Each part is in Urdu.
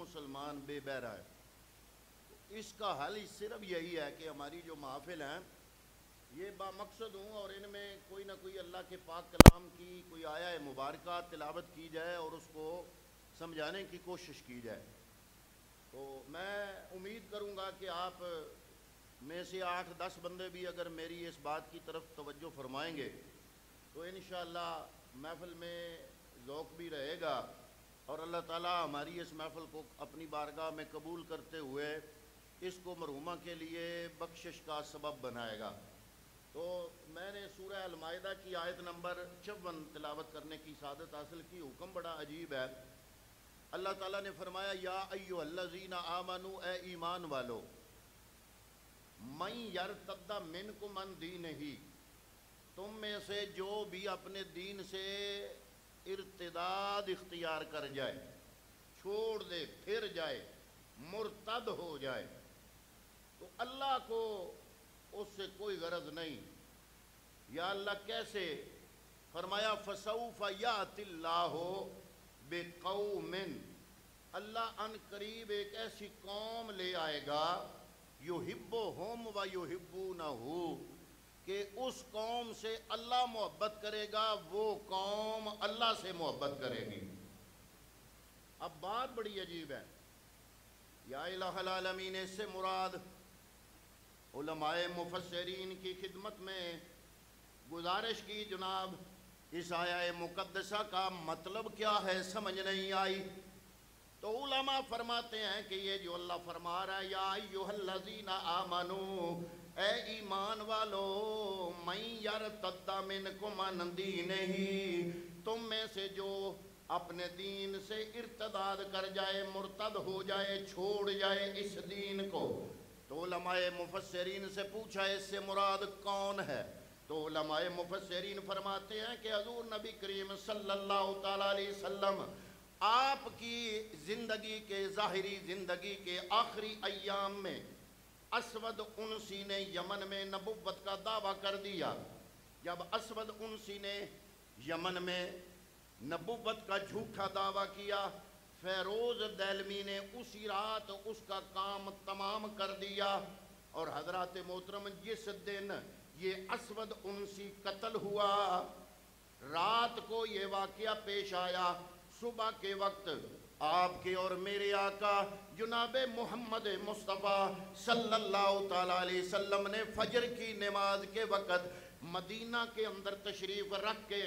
مسلمان بے بہرا ہے۔ اس کا حل صرف یہی ہے کہ ہماری جو محافل ہیں یہ بامقصد ہوں اور ان میں کوئی نہ کوئی اللہ کے پاک کلام کی کوئی آیا مبارکہ تلاوت کی جائے اور اس کو سمجھانے کی کوشش کی جائے۔ تو میں امید کروں گا کہ آپ میں سے 8-10 بندے بھی اگر میری اس بات کی طرف توجہ فرمائیں گے تو انشاءاللہ محفل میں ذوق بھی رہے گا اور اللہ تعالیٰ ہماری اس محفل کو اپنی بارگاہ میں قبول کرتے ہوئے اس کو مرحومہ کے لیے بخشش کا سبب بنائے گا۔ تو میں نے سورہ المائدہ کی آیت نمبر 54 تلاوت کرنے کی سعادت حاصل کی۔ حکم بڑا عجیب ہے۔ اللہ تعالیٰ نے فرمایا یا ایھا الذین آمنوا، اے ایمان والو، من یرتد منکم عن دینہ، تم میں سے جو بھی اپنے دین سے ارتداد اختیار کر جائے، چھوڑ دے، پھر جائے، مرتد ہو جائے، تو اللہ کو اس سے کوئی غرض نہیں۔ یا اللہ کیسے؟ فرمایا فسوف یأتی اللہ بقوم، اللہ ان قریب ایک ایسی قوم لے آئے گا یحبہم و یحبونہ، کہ اس قوم سے اللہ محبت کرے گا، وہ قوم اللہ سے محبت کرے گی۔ اب بات بڑی عجیب ہے۔ یا الہ العالمین، اس سے مراد علماء مفسرین کی خدمت میں گزارش کی جناب اس آیہ مقدسہ کا مطلب کیا ہے سمجھ نہیں آئی، تو علماء فرماتے ہیں کہ یہ جو اللہ فرما رہا ہے یا ایھا الذین آمنو، اے ایمان والو، من یرتد منکم عن دینہ، تم میں سے جو اپنے دین سے ارتداد کر جائے، مرتد ہو جائے، چھوڑ جائے اس دین کو، تو علماء مفسرین سے پوچھا اس سے مراد کون ہے؟ تو علماء مفسرین فرماتے ہیں کہ حضور نبی کریم صلی اللہ تعالیٰ علیہ وسلم آپ کی زندگی کے ظاہری زندگی کے آخری ایام میں اسود انسی نے یمن میں نبوت کا دعویٰ کر دیا۔ جب اسود انسی نے یمن میں نبوت کا جھوٹا دعویٰ کیا، فیروز دہلوی نے اسی رات اس کا کام تمام کر دیا، اور حضرات محترم جس دن یہ اسود انسی قتل ہوا، رات کو یہ واقعہ پیش آیا، صبح کے وقت آپ کے اور میرے آقا جناب محمد مصطفیٰ صلی اللہ تعالیٰ علیہ وسلم نے فجر کی نماز کے وقت مدینہ کے اندر تشریف رکھ کے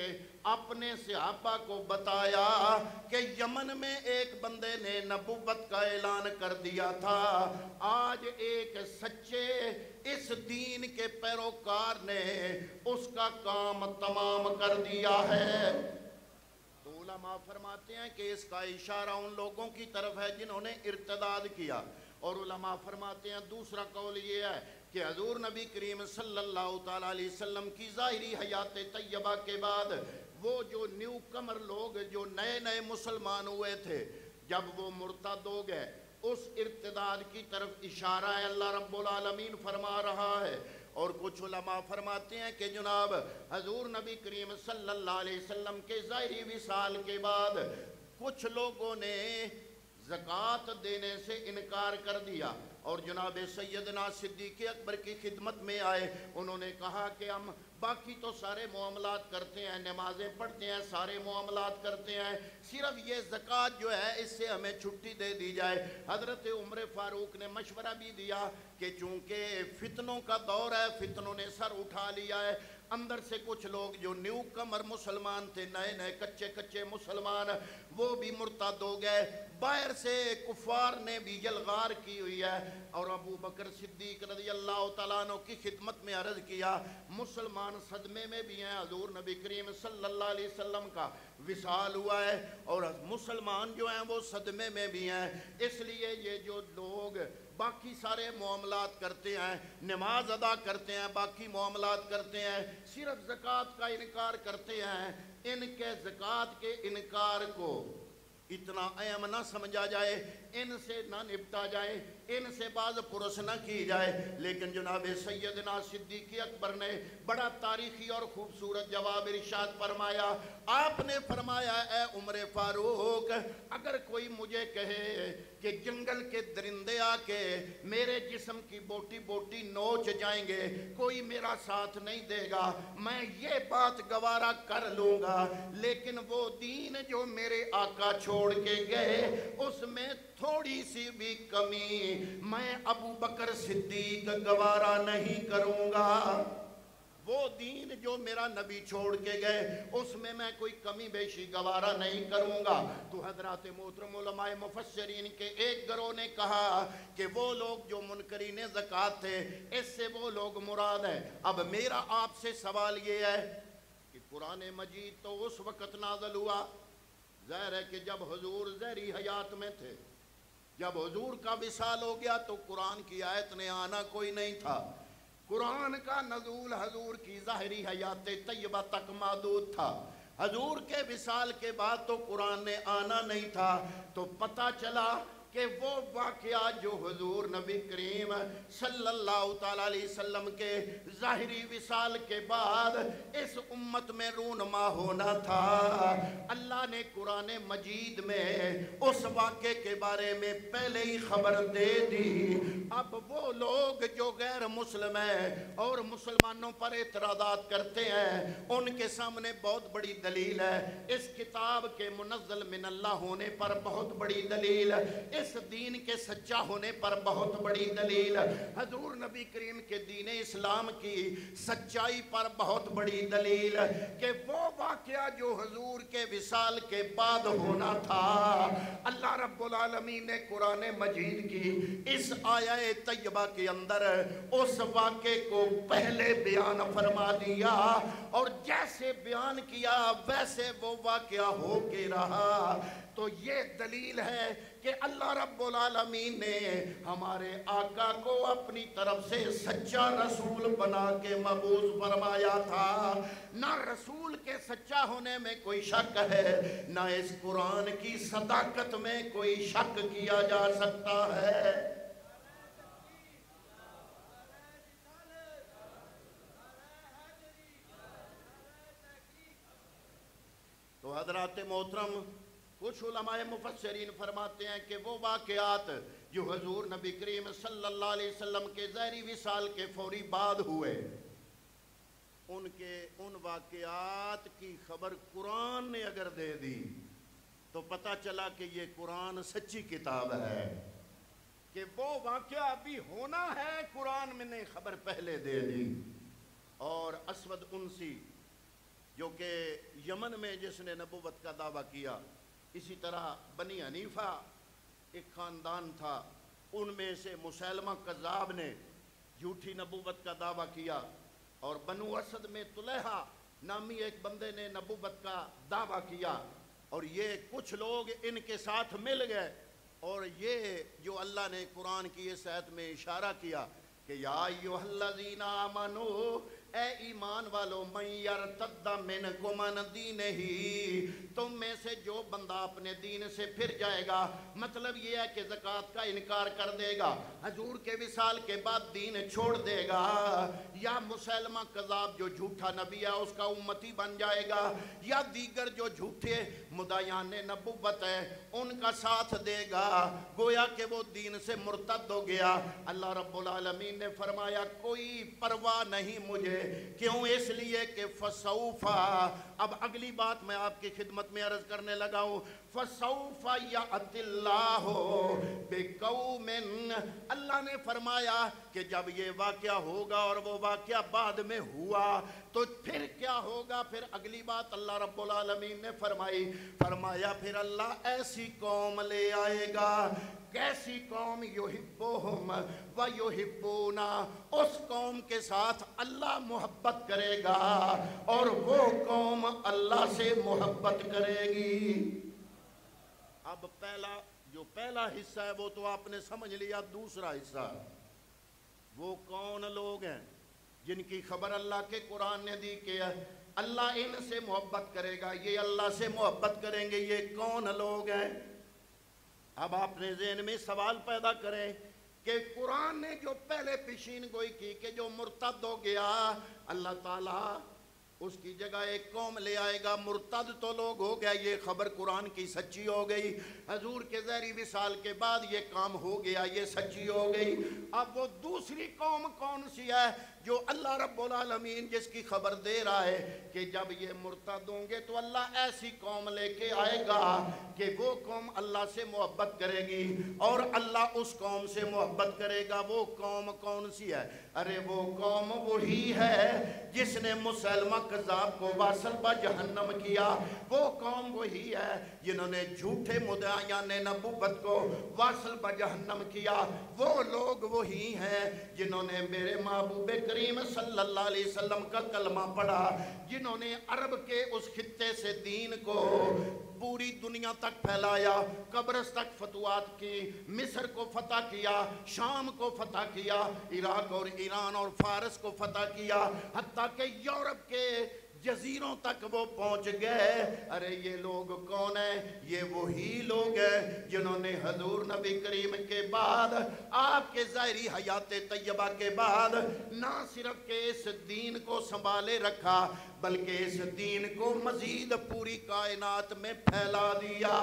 اپنے صحابہ کو بتایا کہ یمن میں ایک بندے نے نبوت کا اعلان کر دیا تھا، آج ایک سچے اس دین کے پیروکار نے اس کا کام تمام کر دیا ہے۔ تو علماء فرماتے ہیں کہ اس کا اشارہ ان لوگوں کی طرف ہے جنہوں نے ارتداد کیا، اور علماء فرماتے ہیں دوسرا قول یہ ہے کہ حضور نبی کریم صلی اللہ تعالیٰ علیہ وسلم کی ظاہری حیات طیبہ کے بعد وہ جو نیو کمر لوگ جو نئے نئے مسلمان ہوئے تھے، جب وہ مرتد ہو گئے، اس ارتداد کی طرف اشارہ ہے، اللہ رب العالمین فرما رہا ہے۔ اور کچھ علماء فرماتے ہیں کہ جناب حضور نبی کریم صلی اللہ علیہ وسلم کے ظاہری وصال کے بعد کچھ لوگوں نے زکوٰۃ دینے سے انکار کر دیا، اور جناب سیدنا صدیق اکبر کی خدمت میں آئے، انہوں نے کہا کہ ہم باقی تو سارے معاملات کرتے ہیں، نمازیں پڑھتے ہیں، سارے معاملات کرتے ہیں، صرف یہ زکوٰۃ جو ہے اس سے ہمیں چھٹی دے دی جائے۔ حضرت عمر فاروق نے مشورہ بھی دیا کہ چونکہ فتنوں کا دور ہے، فتنوں نے سر اٹھا لیا ہے، اندر سے کچھ لوگ جو نیو کمر مسلمان تھے، نئے نئے کچے مسلمان، وہ بھی مرتد ہو گئے، باہر سے کفار نے بھی یلغار کی ہوئی ہے۔ اور ابو بکر صدیق رضی اللہ تعالیٰ عنہ کی خدمت میں عرض کیا، مسلمان صدمے میں بھی ہیں، حضور نبی کریم صلی اللہ علیہ وسلم کا وصال ہوا ہے، اور مسلمان جو ہیں وہ صدمے میں بھی ہیں، اس لیے یہ جو لوگ باقی سارے معاملات کرتے ہیں، نماز ادا کرتے ہیں، باقی معاملات کرتے ہیں، صرف زکوٰۃ کا انکار کرتے ہیں، ان کے زکوٰۃ کے انکار کو اتنا اہم نہ سمجھا جائے، ان سے نہ نپٹا جائے، ان سے باز پرس نہ کی جائے۔ لیکن جناب سیدنا صدیق اکبر نے بڑا تاریخی اور خوبصورت جواب ارشاد فرمایا، آپ نے فرمایا اے عمر فاروق اگر کوئی مجھے کہے کہ جنگل کے درندے آ کے میرے جسم کی بوٹی بوٹی نوچ جائیں گے کوئی میرا ساتھ نہیں دے گا میں یہ بات گوارا کر لوں گا لیکن وہ دین جو میرے آقا چھوڑ کے گئے اس میں تھوڑی سی بھی کمی میں ابو بکر صدیق گوارا نہیں کروں گا وہ دین جو میرا نبی چھوڑ کے گئے اس میں کوئی کمی بیشی گوارا نہیں کروں گا تو حضرات محترم علماء مفسرین کے ایک گروہ نے کہا کہ وہ لوگ جو منکرین زکوٰۃ تھے اس سے وہ لوگ مراد ہیں اب میرا آپ سے سوال یہ ہے کہ قرآن مجید تو اس وقت نازل ہوا ظاہر ہے کہ جب حضور ظہری حیات میں تھے جب حضور کا وصال ہو گیا تو قرآن کی آیت نے آنا کوئی نہیں تھا قرآن کا نزول حضور کی ظاہری حیات طیبہ تک محدود تھا حضور کے وصال کے بعد تو قرآن نے آنا نہیں تھا تو پتہ چلا کہ وہ واقعات جو حضور نبی کریم صلی اللہ تعالیٰ علیہ وسلم کے ظاہری وصال کے بعد اس امت میں رونما ہونا تھا اللہ نے قرآن مجید میں اس واقعے کے بارے میں پہلے ہی خبر دے دی اب وہ لوگ جو غیر مسلم ہیں اور مسلمانوں پر اعتراضات کرتے ہیں ان کے سامنے بہت بڑی دلیل ہے اس کتاب کے منزل من اللہ ہونے پر بہت بڑی دلیل اس دین کے سچا ہونے پر بہت بڑی دلیل حضور نبی کریم کے دین اسلام کی سچائی پر بہت بڑی دلیل کہ وہ واقعہ جو حضور کے وصال کے بعد ہونا تھا اللہ رب العالمین نے قرآن مجید کی اس آیہ طیبہ کے اندر اس واقعے کو پہلے بیان فرما دیا اور جیسے بیان کیا ویسے وہ واقعہ ہو کے رہا تو یہ دلیل ہے کہ اللہ رب العالمین نے ہمارے آقا کو اپنی طرف سے سچا رسول بنا کے مبعوث فرمایا تھا نہ رسول کے سچا ہونے میں کوئی شک ہے نہ اس قرآن کی صداقت میں کوئی شک کیا جا سکتا ہے تو حضرات محترم کچھ علماء مفسرین فرماتے ہیں کہ وہ واقعات جو حضور نبی کریم صلی اللہ علیہ وسلم کے ظاہری وصال کے فوری بعد ہوئے ان واقعات کی خبر قرآن نے اگر دے دی تو پتہ چلا کہ یہ قرآن سچی کتاب ہے کہ وہ واقعہ ابھی ہونا ہے قرآن میں نے خبر پہلے دے دی اور اسود انسی جو کہ یمن میں جس نے نبوت کا دعویٰ کیا اسی طرح بنی حنیفہ ایک خاندان تھا ان میں سے مسیلمہ کذاب نے جھوٹی نبوت کا دعویٰ کیا اور بنو اسد میں طلحہ نامی ایک بندے نے نبوت کا دعویٰ کیا اور یہ کچھ لوگ ان کے ساتھ مل گئے اور یہ جو اللہ نے قرآن کی اس آیت میں اشارہ کیا کہ یا ایھا الذین آمنوا اے ایمان والو من یرتد منکم عن دینہ تم میں سے جو بندہ اپنے دین سے پھر جائے گا مطلب یہ ہے کہ زکوٰۃ کا انکار کر دے گا حضور کے وصال کے بعد دین چھوڑ دے گا یا مسیلمہ کذاب جو جھوٹا نبی ہے اس کا امتی بن جائے گا یا دیگر جو جھوٹے مدعیان نبوت ہے ان کا ساتھ دے گا گویا کہ وہ دین سے مرتد ہو گیا اللہ رب العالمین نے فرمایا کوئی پرواہ نہیں مجھے کیوں اس لیے کہ فسوفا اب اگلی بات میں آپ کی خدمت میں عرض کرنے لگا ہوں فسوف یأتی اللہ بقوم اللہ نے فرمایا کہ جب یہ واقعہ ہوگا اور وہ واقعہ بعد میں ہوا تو پھر کیا ہوگا پھر اگلی بات اللہ رب العالمین نے فرمایا پھر اللہ ایسی قوم لے آئے گا کیسی قوم یحبہم و یحبونا اس قوم کے ساتھ اللہ محبت کرے گا اور وہ قوم اللہ سے محبت کرے گی اب پہلا حصہ ہے وہ تو آپ نے سمجھ لیا دوسرا حصہ وہ کون لوگ ہیں جن کی خبر اللہ کے قرآن نے دی کہ اللہ ان سے محبت کرے گا یہ اللہ سے محبت کریں گے یہ کون لوگ ہیں اب آپ نے ذہن میں سوال پیدا کریں کہ قرآن نے جو پہلے پیشین گوئی کی کہ جو مرتد ہو گیا اللہ تعالیٰ اس کی جگہ ایک قوم لے آئے گا، مرتد تو لوگ ہو گیا، یہ خبر قرآن کی سچی ہو گئی، حضور کے ظہری وصال کے بعد یہ کام ہو گیا، یہ سچی ہو گئی۔ اب وہ دوسری قوم کون سی ہے جو اللہ رب العالمین جس کی خبر دے رہا ہے کہ جب یہ مرتد ہوں گے تو اللہ ایسی قوم لے کے آئے گا کہ وہ قوم اللہ سے محبت کرے گی اور اللہ اس قوم سے محبت کرے گا۔ وہ قوم کون سی ہے؟ ارے وہ قوم وہی ہے جس نے مسلمہ کذاب کو واصل با جہنم کیا، وہ قوم وہی ہے جنہوں نے جھوٹے مدعیان نبوت کو واصل با جہنم کیا، وہ لوگ وہی ہیں جنہوں نے میرے محبوب کریم صلی اللہ علیہ وسلم کا کلمہ پڑھا، جنہوں نے عرب کے اس خطے سے دین کو پوری دنیا تک پھیلایا، قبرص تک فتوحات کی، مصر کو فتح کیا، شام کو فتح کیا، عراق اور ایران اور فارس کو فتح کیا، حتیٰ کہ یورپ کے جزیروں تک وہ پہنچ گئے۔ ارے یہ لوگ کون ہیں؟ یہ وہی لوگ ہیں جنہوں نے حضور نبی کریم کے بعد، آپ کے ظاہری حیات طیبہ کے بعد نہ صرف کہ اس دین کو سنبھالے رکھا بلکہ اس دین کو مزید پوری کائنات میں پھیلا دیا۔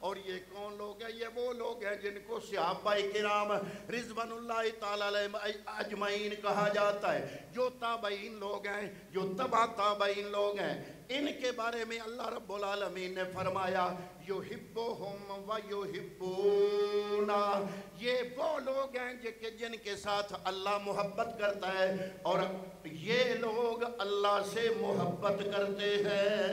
اور یہ کون لوگ ہیں؟ یہ وہ لوگ ہیں جن کو صحابہ کرام رضوان اللہ تعالیٰ علیہ اجمعین کہا جاتا ہے، جو تابعین لوگ ہیں، جو تبع تابعین لوگ ہیں۔ ان کے بارے میں اللہ رب العالمین نے فرمایا یحبہم و یحبونا، یہ وہ لوگ ہیں جن کے ساتھ اللہ محبت کرتا ہے اور یہ لوگ اللہ سے محبت کرتے ہیں۔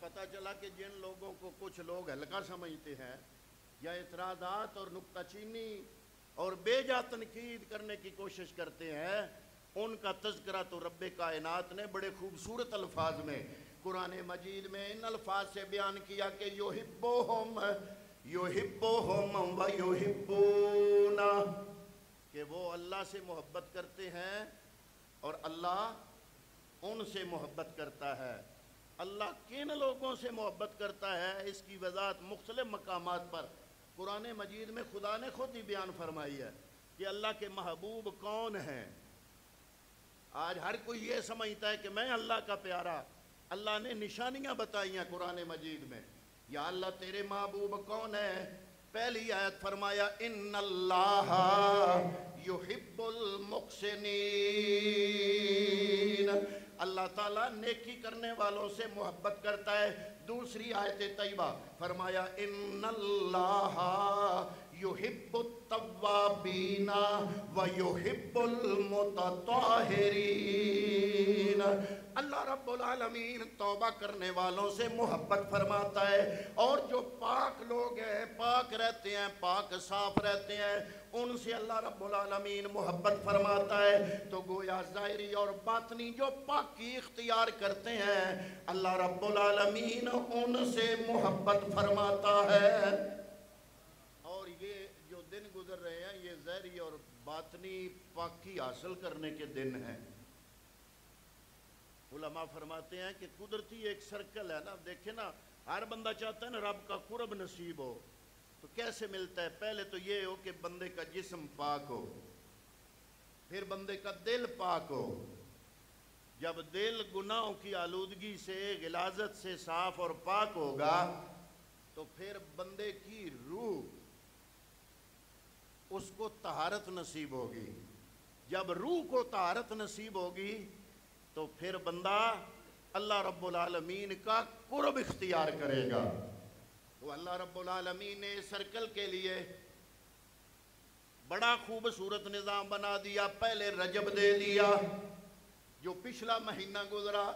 پتہ چلا کہ جن لوگوں کو کچھ لوگ ہلکا سمجھتے ہیں یا اعتراضات اور نکتہ چینی اور بے جا تنقید کرنے کی کوشش کرتے ہیں، ان کا تذکرہ تو رب کائنات نے بڑے خوبصورت الفاظ میں قرآن مجید میں ان الفاظ سے بیان کیا کہ یحبہم و یحبونا، کہ وہ اللہ سے محبت کرتے ہیں اور اللہ ان سے محبت کرتا ہے۔ اللہ کن لوگوں سے محبت کرتا ہے اس کی وضاحت مختلف مقامات پر قرآن مجید میں خدا نے خود ہی بیان فرمائی ہے کہ اللہ کے محبوب کون ہیں۔ آج ہر کوئی یہ سمجھتا ہے کہ میں اللہ کا پیارا، اللہ نے نشانیاں بتائی ہیں قرآن مجید میں، یا اللہ تیرے محبوب کون ہے؟ پہلی آیت فرمایا ان اللہ یحب المحسنین، اللہ تعالیٰ نیکی کرنے والوں سے محبت کرتا ہے۔ دوسری آیت طیبہ فرمایا ان اللہ یحب التوابین و یحب المتطہرین، اللہ رب العالمین توبہ کرنے والوں سے محبت فرماتا ہے اور جو پاک لوگ ہیں، پاک رہتے ہیں، پاک صاف رہتے ہیں، ان سے اللہ رب العالمین محبت فرماتا ہے۔ تو گویا ظاہری اور باطنی جو پاکی اختیار کرتے ہیں اللہ رب العالمین ان سے محبت فرماتا ہے۔ اور یہ جو دن گزر رہے ہیں یہ ظاہری اور باطنی پاکی حاصل کرنے کے دن ہیں۔ علماء فرماتے ہیں کہ قدرتی ایک سرکل ہے نا، دیکھیں نا، ہر بندہ چاہتا ہے نا رب کا قرب نصیب ہو، تو کیسے ملتا ہے؟ پہلے تو یہ ہو کہ بندے کا جسم پاک ہو، پھر بندے کا دل پاک ہو۔ جب دل گناہوں کی آلودگی سے، غلاظت سے صاف اور پاک ہوگا تو پھر بندے کی روح اس کو طہارت نصیب ہوگی۔ جب روح کو طہارت نصیب ہوگی تو پھر بندہ اللہ رب العالمین کا قرب اختیار کرے گا۔ تو اللہ رب العالمین نے سرکل کے لیے بڑا خوبصورت نظام بنا دیا۔ پہلے رجب دے دیا جو پچھلا مہینہ گزرا،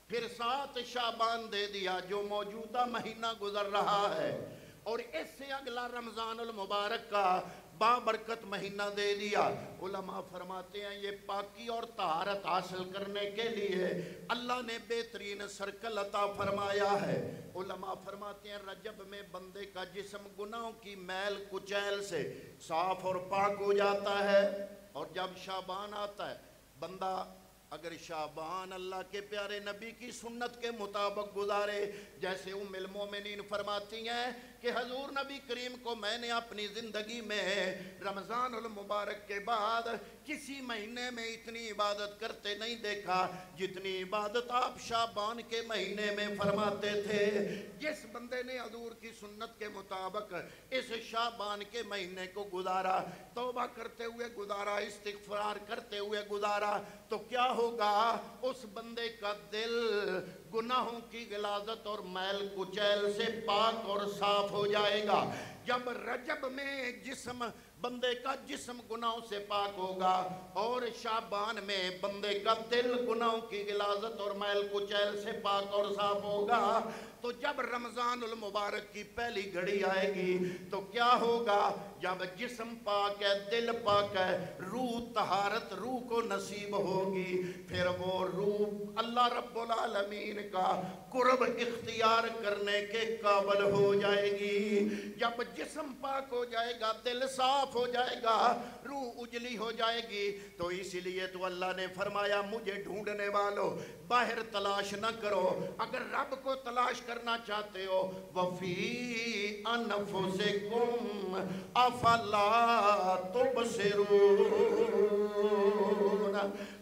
پھر 7 شعبان دے دیا جو موجودہ مہینہ گزر رہا ہے، اور اس سے اگلا رمضان المبارک کا بابرکت مہینہ دے دیا۔ علماء فرماتے ہیں یہ پاکی اور طہارت حاصل کرنے کے لیے اللہ نے بہترین سرکل عطا فرمایا ہے۔ علماء فرماتے ہیں رجب میں بندے کا جسم گناہوں کی میل کچیل سے صاف اور پاک ہو جاتا ہے، اور جب شعبان آتا ہے بندہ اگر شعبان اللہ کے پیارے نبی کی سنت کے مطابق گزارے، جیسے ام المومنین فرماتی ہیں کہ حضور نبی کریم کو میں نے اپنی زندگی میں رمضان المبارک کے بعد کسی مہینے میں اتنی عبادت کرتے نہیں دیکھا جتنی عبادت آپ شعبان کے مہینے میں فرماتے تھے۔ جس بندے نے حضور کی سنت کے مطابق اس شعبان کے مہینے کو گزارا، توبہ کرتے ہوئے گزارا، استغفار کرتے ہوئے گزارا، تو کیا ہوگا؟ اس بندے کا دل گناہوں کی غلاظت اور میل کچیل سے پاک اور صاف ہو جائے گا۔ جب رجب میں بندے کا جسم گناہوں سے پاک ہوگا اور شعبان میں بندے کا دل گناہوں کی غلاظت اور میل کچیل سے پاک اور صاف ہوگا، تو جب رمضان المبارک کی پہلی گھڑی آئے گی تو کیا ہوگا؟ جب جسم پاک ہے، دل پاک ہے، روح طہارت روح کو نصیب ہوگی، پھر وہ روح اللہ رب العالمین کا قرب اختیار کرنے کے قابل ہو جائے گی۔ جب جسم پاک ہو جائے گا، دل صاف ہو جائے گا، روح اجلی ہو جائے گی، تو اسی لیے تو اللہ نے فرمایا مجھے ڈھونڈنے والو باہر تلاش نہ کرو۔ اگر رب کو تلاش کرنا چاہتے ہو، وَفِي أَنفُسِكُمْ أَفَلَا تُبْصِرُونَ،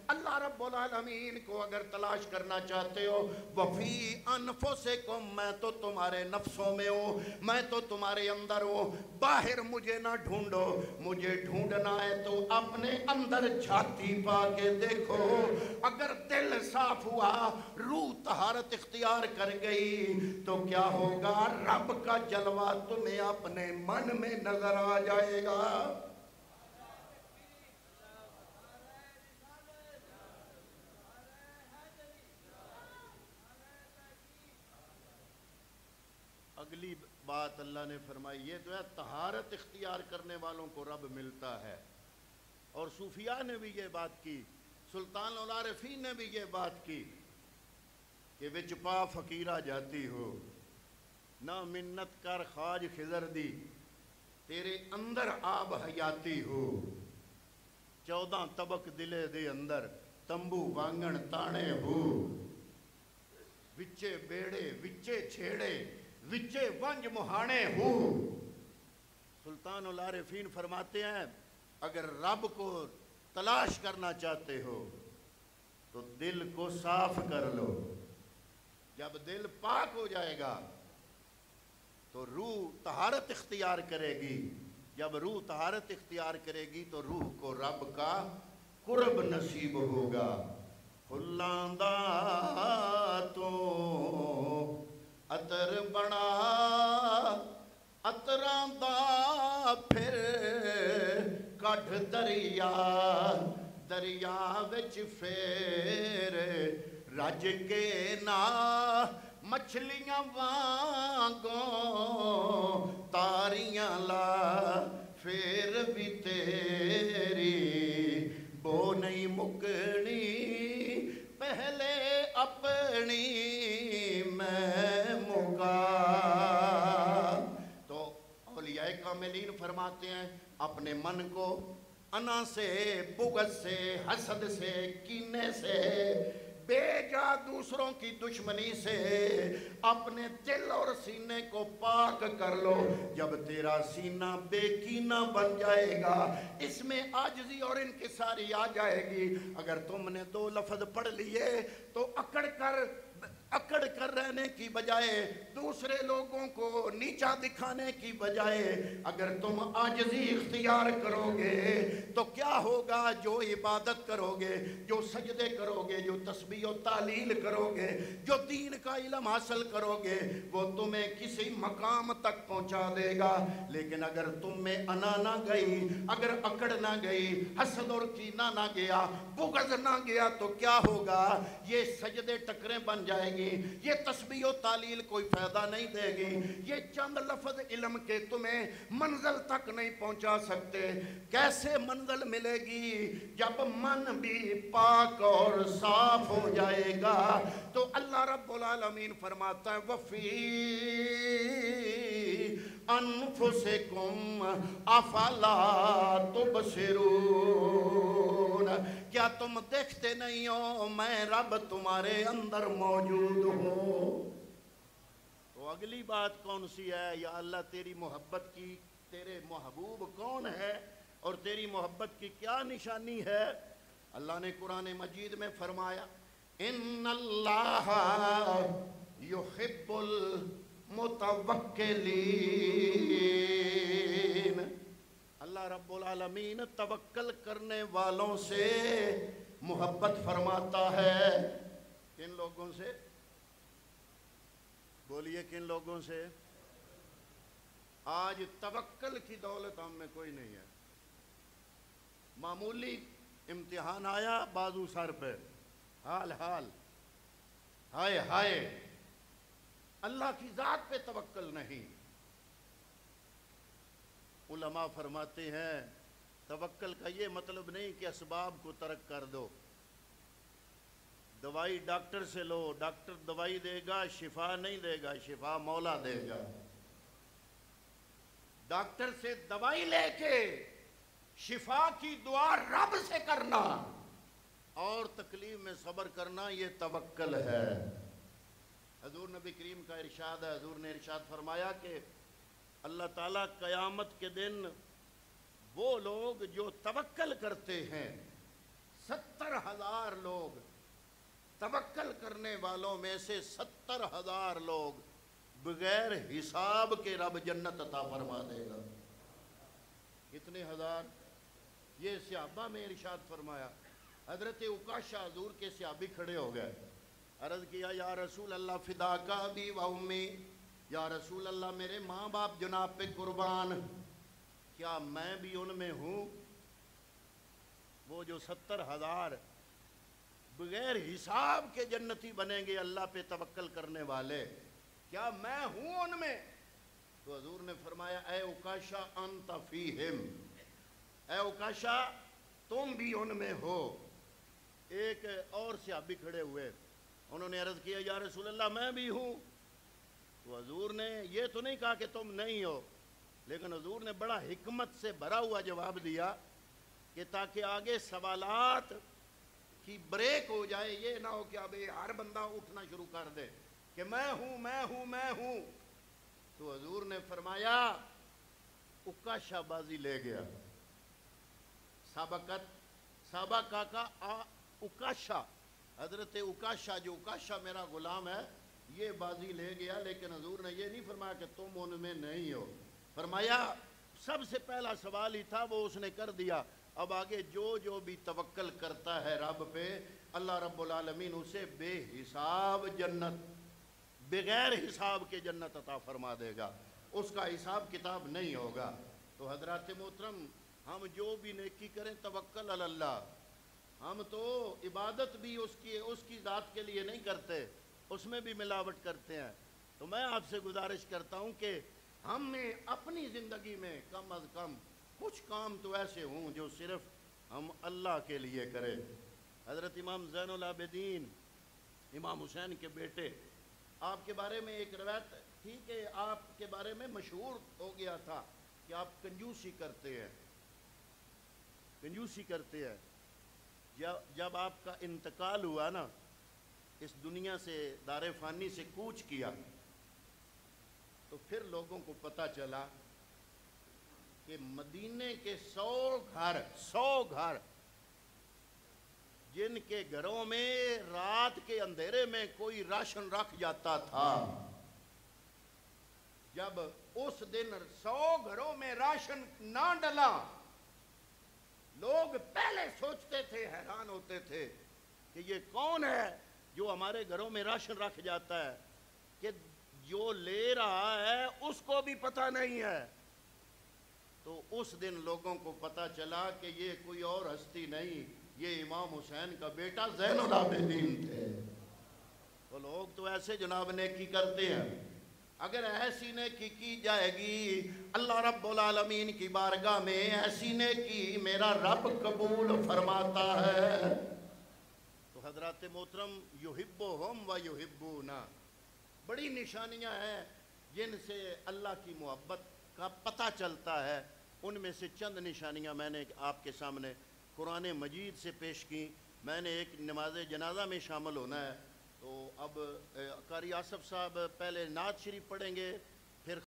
اللہ رب العالمین کو اگر تلاش کرنا چاہتے ہو، وَفِي أَنفُسِكُمْ، میں تو تمہارے نفسوں میں ہوں، میں تو تمہارے اندر ہوں، باہر مجھے نہ ڈھونڈو۔ مجھے ڈھونڈنا ہے تو اپنے اندر جھاتی پا کے دیکھو۔ اگر دل صاف ہوا، روح طہارت اختیار کر گئی، تو کیا ہوگا؟ رب کا جلوہ تمہیں اپنے من میں نظر آ جائے گا۔ اگلی بات اللہ نے فرمائی، یہ تو ہے طہارت اختیار کرنے والوں کو رب ملتا ہے، اور صوفیاء نے بھی یہ بات کی، سلطان العارفین نے بھی یہ بات کی کہ وچ پا فقیرہ جاتی ہو، نہ منت کر خواج خضر دی، تیرے اندر آب حیاتی ہو، 14 طبق دلے دے اندر تمبو وانگن تانے ہو، وچے بیڑے وچے چھیڑے وچے ونج مہانے ہو۔ سلطان العارفین فرماتے ہیں اگر رب کو تلاش کرنا چاہتے ہو تو دل کو صاف کر لو۔ جب دل پاک ہو جائے گا تو روح طہارت اختیار کرے گی، جب روح طہارت اختیار کرے گی تو روح کو رب کا قرب نصیب ہوگا۔ فلاں دا تو عطر بڑا عطراں دا پھر کڈھ دریا، دریا وچ پھر رج کے نا مچھلیاں وانگوں تاریاں لا، پھر بھی تیری بو نہیں مکنی، پہلے اپنی میں مکا۔ تو اولیاء کاملین فرماتے ہیں اپنے من کو انا سے، بغض سے، حسد سے، کینے سے، بے جا دوسروں کی دشمنی سے اپنے دل اور سینے کو پاک کر لو۔ جب تیرا سینہ بے کینہ بن جائے گا، اس میں عاجزی اور انکساری آ جائے گی۔ اگر تم نے 2 لفظ پڑھ لیے تو اکڑ کر رہنے کی بجائے، دوسرے لوگوں کو نیچا دکھانے کی بجائے اگر تم عاجزی اختیار کرو گے تو کیا ہوگا؟ جو عبادت کرو گے، جو سجدے کرو گے، جو تسبیح و تعلیل کرو گے، جو دین کا علم حاصل کرو گے، وہ تمہیں کسی مقام تک پہنچا دے گا۔ لیکن اگر تم میں انا نہ گئی، اگر اکڑ نہ گئی، حسد اور کینہ نہ گیا، بغض نہ گیا، تو کیا ہوگا؟ یہ سجدے ٹکریں بن جائے گی، یہ تسبیح و تعلیل کوئی فائدہ نہیں دے گی، یہ چند لفظ علم کے تمہیں منزل تک نہیں پہنچا سکتے۔ کیسے منزل ملے گی؟ جب من بھی پاک اور صاف ہو جائے گا۔ تو اللہ رب العالمین فرماتا ہے وَفِي أَنفُسِكُمْ أَفَلَا تُبْصِرُونَ، کیا تم دیکھتے نہیں ہو میں رب تمہارے اندر موجود ہوں؟ تو تو اگلی بات کون سی ہے؟ یا اللہ تیری محبت کی، تیرے محبوب کون ہے اور تیری محبت کی کیا نشانی ہے؟ اللہ نے قرآن مجید میں فرمایا ان اللہ یحب المتوکلین، اللہ رب العالمین توکل کرنے والوں سے محبت فرماتا ہے۔ کن لوگوں سے؟ بولیے کن لوگوں سے؟ آج توکل کی دولت ہم میں کوئی نہیں ہے۔ معمولی امتحان آیا، بازو سر پہ، حال ہائے ہائے، اللہ کی ذات پہ توکل نہیں۔ علماء فرماتے ہیں توکل کا یہ مطلب نہیں کہ اسباب کو ترک کر دو۔ دوائی ڈاکٹر سے لو، ڈاکٹر دوائی دے گا، شفا نہیں دے گا، شفا مولا دے گا۔ ڈاکٹر سے دوائی لے کے شفا کی دعا رب سے کرنا اور تکلیف میں صبر کرنا، یہ توکل ہے۔ حضور نبی کریم کا ارشاد ہے، حضور نے ارشاد فرمایا کہ اللہ تعالیٰ قیامت کے دن وہ لوگ جو توکل کرتے ہیں، 70,000 لوگ، توکل کرنے والوں میں سے 70,000 لوگ بغیر حساب کے رب جنت عطا فرما دے گا۔ کتنے ہزار؟ یہ صحابہ میں ارشاد فرمایا۔ حضرت عکاشہ حضور کے صحابی کھڑے ہو گئے، عرض کیا یا رسول اللہ فداک ابی و امی، یا رسول اللہ میرے ماں باپ جناب پہ قربان، کیا میں بھی ان میں ہوں؟ وہ جو 70,000 بغیر حساب کے جنتی بنیں گے اللہ پہ توکل کرنے والے، کیا میں ہوں ان میں؟ تو حضور نے فرمایا اے عکاشہ انت فیہم، اے عکاشہ تم بھی ان میں ہو۔ ایک اور صحابی کھڑے ہوئے، انہوں نے عرض کیا یا رسول اللہ میں بھی ہوں۔ تو حضور نے یہ تو نہیں کہا کہ تم نہیں ہو، لیکن حضور نے بڑا حکمت سے بھرا ہوا جواب دیا کہ تاکہ آگے سوالات کی بریک ہو جائے، یہ نہ ہو کہ اب ہر بندہ اٹھنا شروع کر دے کہ میں ہوں میں ہوں میں ہوں۔ تو حضور نے فرمایا عکاشہ بازی لے گیا، سابقہ کا عکاشہ، حضرت عکاشہ جو عکاشہ میرا غلام ہے یہ بازی لے گیا، لیکن حضور نے یہ نہیں فرمایا کہ تم ان میں نہیں ہو، فرمایا سب سے پہلا سوال ہی تھا وہ اس نے کر دیا، اب آگے جو بھی توکل کرتا ہے رب پہ، اللہ رب العالمین اسے بے حساب جنت، بغیر حساب کے جنت عطا فرما دے گا، اس کا حساب کتاب نہیں ہوگا۔ تو حضرات محترم، ہم جو بھی نیکی کریں توکل علی اللہ، ہم تو عبادت بھی اس کی ذات کے لیے نہیں کرتے، اس میں بھی ملاوٹ کرتے ہیں۔ تو میں آپ سے گزارش کرتا ہوں کہ ہم میں اپنی زندگی میں کم از کم کچھ کام تو ایسے ہوں جو صرف ہم اللہ کے لیے کریں۔ حضرت امام زین العابدین امام حسین کے بیٹے، آپ کے بارے میں ایک روایت تھی کہ آپ کے بارے میں مشہور ہو گیا تھا کہ آپ کنجوسی کرتے ہیں، کنجوسی کرتے ہیں۔ جب آپ کا انتقال ہوا نا، اس دنیا سے دار فانی سے کوچ کیا، تو پھر لوگوں کو پتہ چلا کہ مدینے کے 100 گھر جن کے گھروں میں رات کے اندھیرے میں کوئی راشن رکھ جاتا تھا، جب اس دن 100 گھروں میں راشن نہ ڈلا، لوگ پہلے سوچتے تھے، حیران ہوتے تھے کہ یہ کون ہے جو ہمارے گھروں میں راشن رکھ جاتا ہے، کہ جو لے رہا ہے اس کو بھی پتہ نہیں ہے۔ تو اس دن لوگوں کو پتہ چلا کہ یہ کوئی اور ہستی نہیں، یہ امام حسین کا بیٹا زین العابدین تھے۔ تو لوگ تو ایسے جناب نیکی کرتے ہیں، اگر ایسی نیکی کی جائے گی اللہ رب العالمین کی بارگاہ میں، ایسی نیکی میرا رب قبول فرماتا ہے۔ تو حضرات محترم، یحبہم و یحبونا، بڑی نشانیاں ہیں جن سے اللہ کی محبت کا پتہ چلتا ہے۔ ان میں سے چند نشانیاں میں نے آپ کے سامنے قرآن مجید سے پیش کی۔ میں نے ایک نماز جنازہ میں شامل ہونا ہے، تو اب قاری آصف صاحب پہلے نعت شریف پڑھیں گے